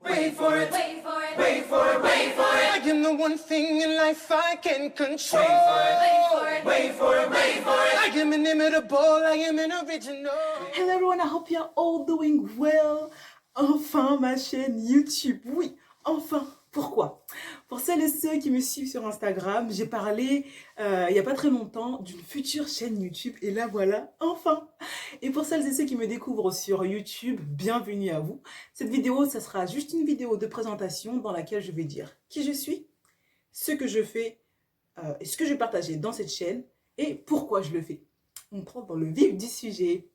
Wait for it, wait for it, wait for it, wait for it. I am the one thing in life I can control. Wait for it, wait for it, wait for it, wait for it. I am inimitable, I am an original. Hello everyone, I hope you're all doing well. Enfin ma chaîne YouTube, oui, enfin. Pourquoi? Pour celles et ceux qui me suivent sur Instagram, j'ai parlé il n'y a pas très longtemps d'une future chaîne YouTube et là voilà, enfin. Et pour celles et ceux qui me découvrent sur YouTube, bienvenue à vous. Cette vidéo, ça sera juste une vidéo de présentation dans laquelle je vais dire qui je suis, ce que je fais, et ce que je vais partager dans cette chaîne et pourquoi je le fais. On prend dans le vif du sujet.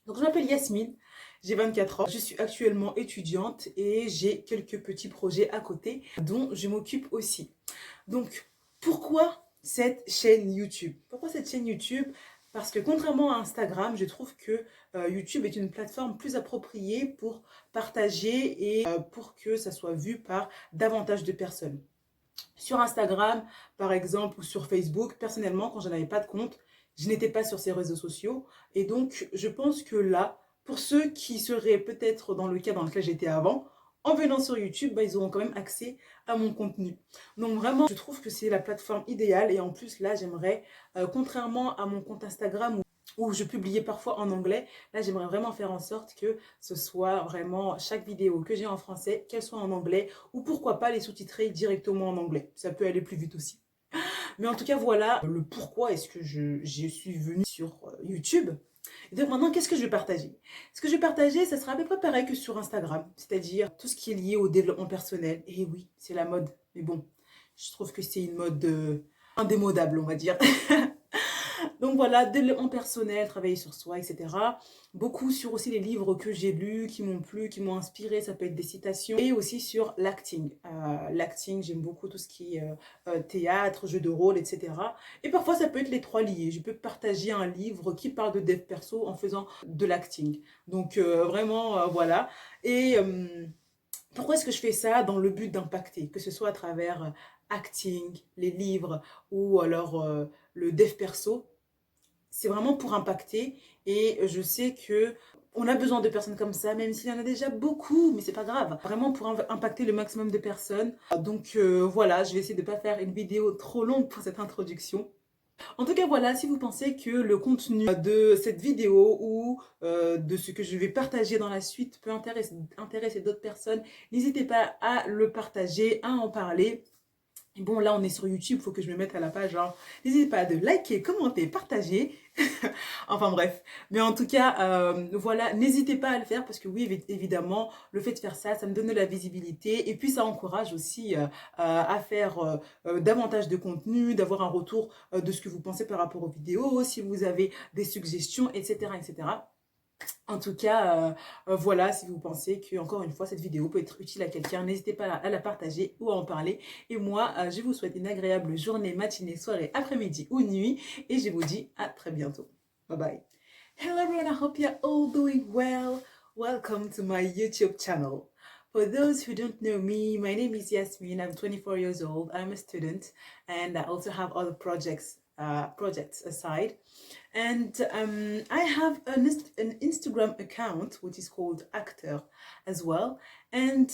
Donc je m'appelle Yasmine, j'ai 24 ans, je suis actuellement étudiante et j'ai quelques petits projets à côté dont je m'occupe aussi. Donc pourquoi cette chaîne YouTube? Pourquoi cette chaîne YouTube? Parce que contrairement à Instagram, je trouve que YouTube est une plateforme plus appropriée pour partager et pour que ça soit vu par davantage de personnes. Sur Instagram, par exemple, ou sur Facebook, personnellement, quand je n'avais pas de compte, je n'étais pas sur ces réseaux sociaux. Et donc, je pense que là, pour ceux qui seraient peut-être dans le cas dans lequel j'étais avant, en venant sur YouTube, bah, ils auront quand même accès à mon contenu. Donc vraiment, je trouve que c'est la plateforme idéale. Et en plus, là, j'aimerais, contrairement à mon compte Instagram où je publiais parfois en anglais, là, j'aimerais vraiment faire en sorte que ce soit vraiment chaque vidéo que j'ai en français, qu'elle soit en anglais, ou pourquoi pas les sous-titrer directement en anglais. Ça peut aller plus vite aussi. Mais en tout cas, voilà le pourquoi est-ce que je suis venue sur YouTube. Et donc maintenant, qu'est-ce que je vais partager? Ce que je vais partager, ça sera à peu près pareil que sur Instagram, c'est-à-dire tout ce qui est lié au développement personnel. Et oui, c'est la mode, mais bon, je trouve que c'est une mode indémodable, on va dire. Donc voilà, développement personnel, travailler sur soi, etc. Beaucoup sur aussi les livres que j'ai lus, qui m'ont plu, qui m'ont inspiré, ça peut être des citations. Et aussi sur l'acting. L'acting, j'aime beaucoup tout ce qui est théâtre, jeu de rôle, etc. Et parfois, ça peut être les trois liés. Je peux partager un livre qui parle de dev perso en faisant de l'acting. Donc vraiment, voilà. Et pourquoi est-ce que je fais ça? Dans le but d'impacter, que ce soit à travers acting, les livres ou alors le dev perso. C'est vraiment pour impacter et je sais que on a besoin de personnes comme ça, même s'il y en a déjà beaucoup, mais c'est pas grave. Vraiment pour impacter le maximum de personnes. Donc voilà, je vais essayer de ne pas faire une vidéo trop longue pour cette introduction. En tout cas, voilà, si vous pensez que le contenu de cette vidéo ou de ce que je vais partager dans la suite peut intéresser d'autres personnes, n'hésitez pas à le partager, à en parler. Et bon, là, on est sur YouTube, il faut que je me mette à la page. Hein. N'hésitez pas à de liker, commenter, partager. Enfin bref. Mais en tout cas, voilà, n'hésitez pas à le faire parce que oui, évidemment, le fait de faire ça, ça me donne de la visibilité. Et puis, ça encourage aussi à faire davantage de contenu, d'avoir un retour de ce que vous pensez par rapport aux vidéos, si vous avez des suggestions, etc. etc. En tout cas, voilà, si vous pensez que, encore une fois, cette vidéo peut être utile à quelqu'un, n'hésitez pas à la partager ou à en parler. Et moi, je vous souhaite une agréable journée, matinée, soirée, après-midi ou nuit. Et je vous dis à très bientôt. Bye bye. Hello everyone, I hope you're all doing well. Welcome to my YouTube channel. For those who don't know me, my name is Yasmine. I'm 24 years old. I'm a student and I also have other projects aside. And I have an Instagram account which is called Actor as well. And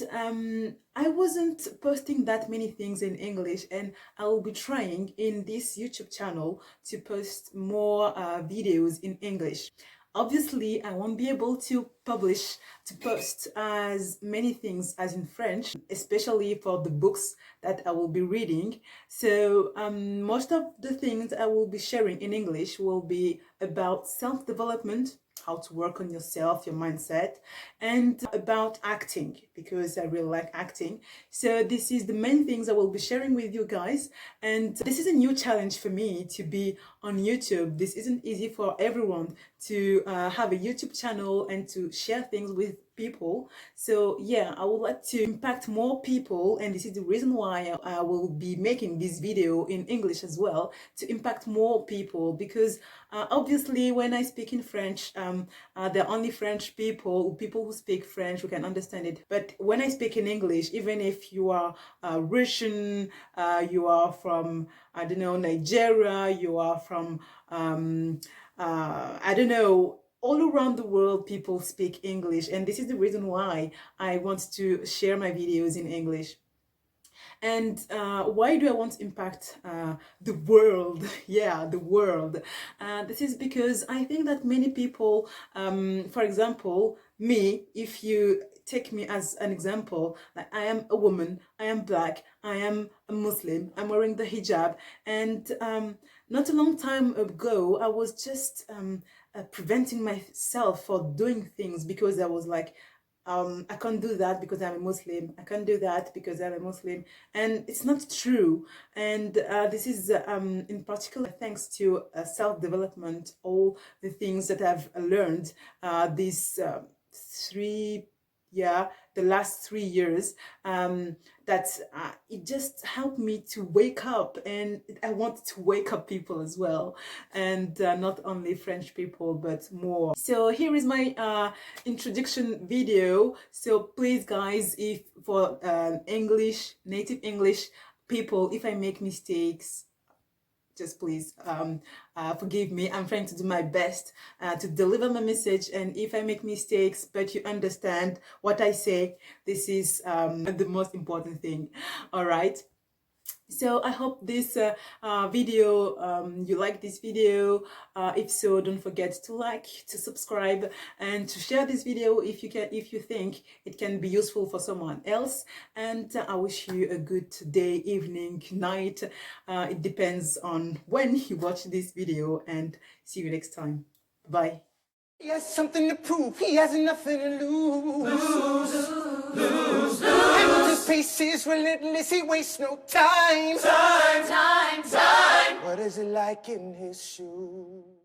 I wasn't posting that many things in English, and I will be trying in this YouTube channel to post more videos in English. Obviously, I won't be able to post as many things as in French, especially for the books that I will be reading. So most of the things I will be sharing in English will be about self-development, how to work on yourself, your mindset, and about acting, because I really like acting. So this is the main things I will be sharing with you guys. And this is a new challenge for me to be on YouTube. This isn't easy for everyone to have a YouTube channel and to share things with people. So yeah, I would like to impact more people, and this is the reason why I will be making this video in English as well, to impact more people, because obviously when I speak in French, there are only French people who speak French who can understand it. But when I speak in English, even if you are Russian, you are from, I don't know, Nigeria, you are from I don't know, all around the world people speak English, and this is the reason why I want to share my videos in English. And why do I want to impact the world? Yeah, the world. This is because I think that many people, for example, me, if you take me as an example, like I am a woman, I am black, I am a Muslim, I'm wearing the hijab, and not a long time ago, I was just preventing myself for doing things because I was like, I can't do that because I'm a Muslim. I can't do that because I'm a Muslim. And it's not true. And this is in particular thanks to self-development, all the things that I've learned these the last 3 years, that it just helped me to wake up, and I want to wake up people as well, and not only French people but more. So here is my introduction video. So please guys, if for English, native English people, if I make mistakes, just please forgive me. I'm trying to do my best to deliver my message, and if I make mistakes but you understand what I say, this is the most important thing. All right, so I hope this video, you like this video. If so, don't forget to like, to subscribe, and to share this video if you think it can be useful for someone else. And I wish you a good day, evening, night. It depends on when you watch this video, and see you next time. Bye. He has something to prove. He has nothing to lose. His pace is relentless. He wastes no time. What is it like in his shoes?